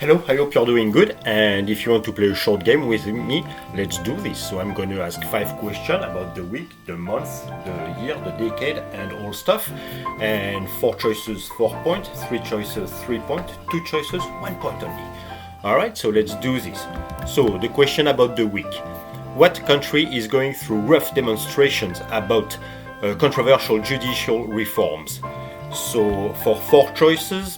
Hello, I hope you're doing good, and if you want to play a short game with me, let's do this. So I'm going to ask 5 questions about the week, the month, the year, the decade, and all stuff. And 4 choices, 4 points, 3 choices, 3 points, 2 choices, 1 point only. Alright, so let's do this. So the question about the week. What country is going through rough demonstrations about controversial judicial reforms? So for 4 choices,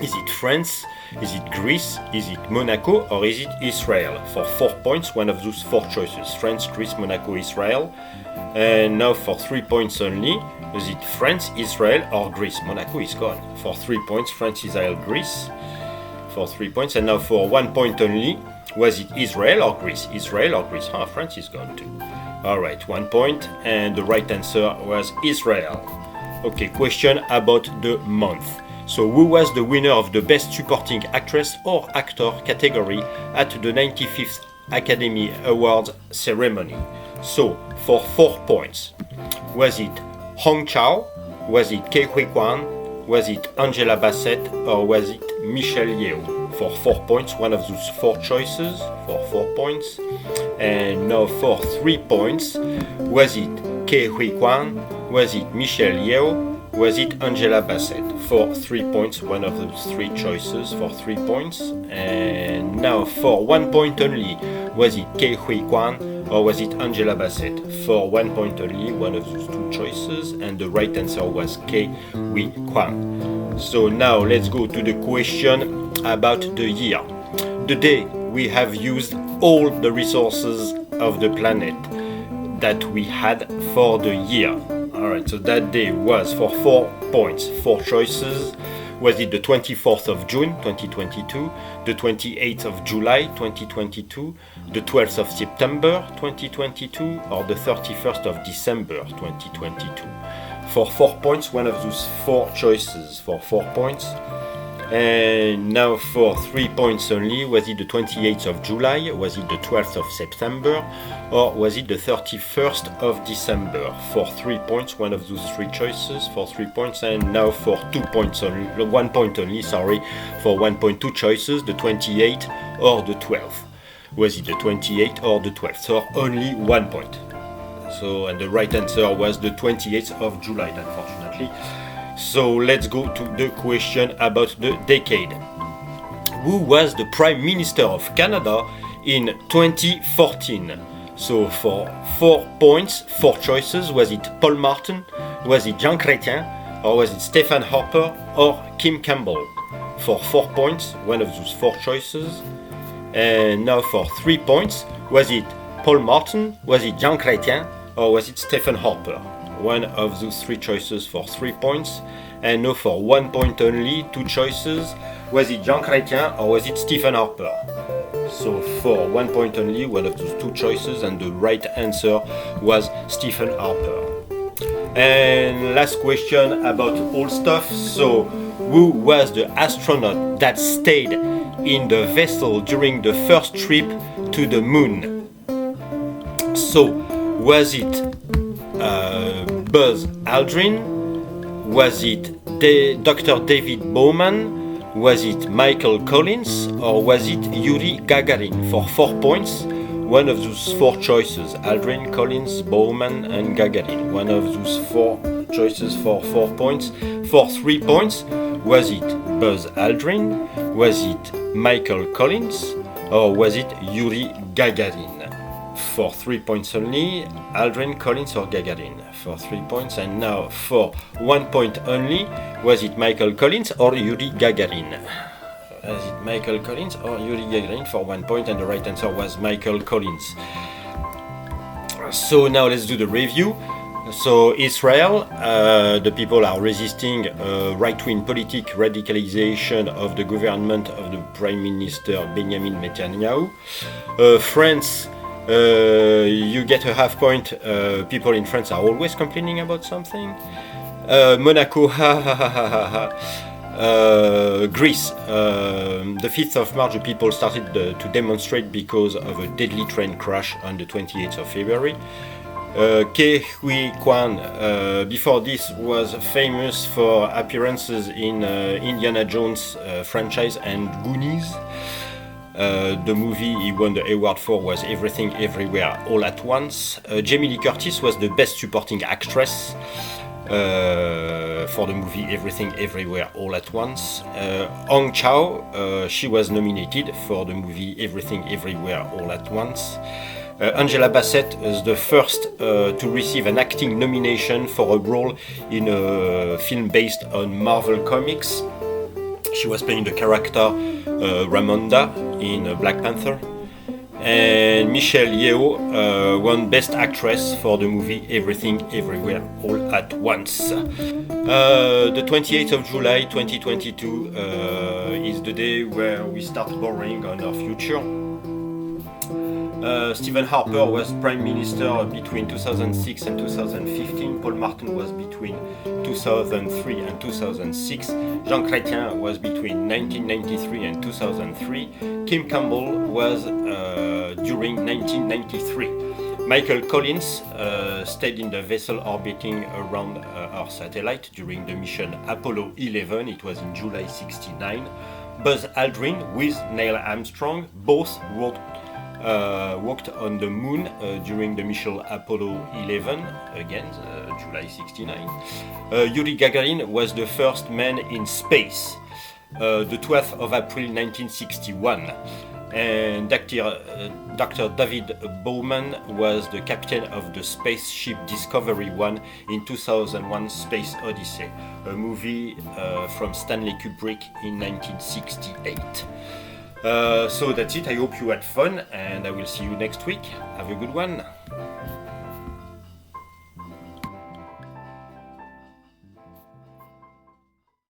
is it France? Is it Greece? Is it Monaco? Or is it Israel? For 4 points, one of those 4 choices. France, Greece, Monaco, Israel. And now for 3 points only, is it France, Israel, or Greece? Monaco is gone. For 3 points, France, Israel, Greece. For 3 points. And now for 1 point only, was it Israel or Greece? Israel or Greece? France is gone too. Alright, 1 point. And the right answer was Israel. Okay, question about the month. So who was the winner of the Best Supporting Actress or Actor category at the 95th Academy Awards ceremony? So, for 4 points, was it Hong Chow, was it Ke Huy Quan, was it Angela Bassett, or was it Michelle Yeoh? For 4 points, one of those 4 choices, for 4 points. And now for 3 points, was it Ke Huy Quan, was it Michelle Yeoh, was it Angela Bassett? For 3 points, one of those 3 choices for 3 points. And now for 1 point only, was it Ke Huy Quan or was it Angela Bassett? For 1 point only, one of those 2 choices, and the right answer was Ke Huy Quan. So now let's go to the question about the year. The day we have used all the resources of the planet that we had for the year. Alright, so that day was for 4 points, 4 choices. Was it the 24th of June 2022, the 28th of July 2022, the 12th of September 2022, or the 31st of December 2022? For 4 points, one of those 4 choices for 4 points. And now for 3 points only, was it the 28th of July, was it the 12th of September, or was it the 31st of December? For 3 points, one of those 3 choices for 3 points. And now for 2 points only, 1 point only, for 1 point, 2 choices, the 28th or the 12th. Was it the 28th or the 12th? So only 1 point. So, and the right answer was the 28th of July, unfortunately. So let's go to the question about the decade. Who was the Prime Minister of Canada in 2014? So for 4 points, 4 choices, was it Paul Martin, was it Jean Chrétien, or was it Stephen Harper, or Kim Campbell? For 4 points, one of those 4 choices. And now for 3 points, was it Paul Martin, was it Jean Chrétien, or was it Stephen Harper? One of those 3 choices for 3 points. And now for 1 point only, 2 choices. Was it Jean Chrétien or was it Stephen Harper? So for 1 point only, one of those 2 choices, and the right answer was Stephen Harper. And last question about all stuff. So who was the astronaut that stayed in the vessel during the first trip to the moon? So was it Buzz Aldrin? Was it Dr. David Bowman? Was it Michael Collins? Or was it Yuri Gagarin? For 4 points, one of those 4 choices: Aldrin, Collins, Bowman, and Gagarin. One of those 4 choices for 4 points. For 3 points, was it Buzz Aldrin? Was it Michael Collins? Or was it Yuri Gagarin? For 3 points only, Aldrin, Collins, or Gagarin? For 3 points. And now for 1 point only, was it Michael Collins or Yuri Gagarin? Was it Michael Collins or Yuri Gagarin? For 1 point, and the right answer was Michael Collins. So now let's do the review. So Israel, the people are resisting right-wing politic radicalization of the government of the Prime Minister Benjamin Netanyahu. France, you get a half point. People in France are always complaining about something. Monaco, Greece, the 5th of March, the people started to demonstrate because of a deadly train crash on the 28th of February. Ke Huy Quan, before this, was famous for appearances in Indiana Jones franchise and Goonies. The movie he won the award for was Everything Everywhere All at Once. Jamie Lee Curtis was the best supporting actress for the movie Everything Everywhere All at Once. Hong Chau, she was nominated for the movie Everything Everywhere All at Once. Angela Bassett is the first to receive an acting nomination for a role in a film based on Marvel Comics. She was playing the character Ramonda in Black Panther. And Michelle Yeoh won Best Actress for the movie Everything Everywhere All at Once. The 28th of July 2022 is the day where we start borrowing on our future. Stephen Harper was Prime Minister between 2006 and 2015. Paul Martin was between 2003 and 2006. Jean Chrétien was between 1993 and 2003. Kim Campbell was during 1993. Michael Collins stayed in the vessel orbiting around our satellite during the mission Apollo 11. It was in July 69. Buzz Aldrin with Neil Armstrong both walked on the moon during the mission Apollo 11, again July 69. Yuri Gagarin was the first man in space, the 12th of April 1961. And Dr. David Bowman was the captain of the spaceship Discovery 1 in 2001 Space Odyssey, a movie from Stanley Kubrick in 1968. So that's it. I hope you had fun, and I will see you next week. Have a good one.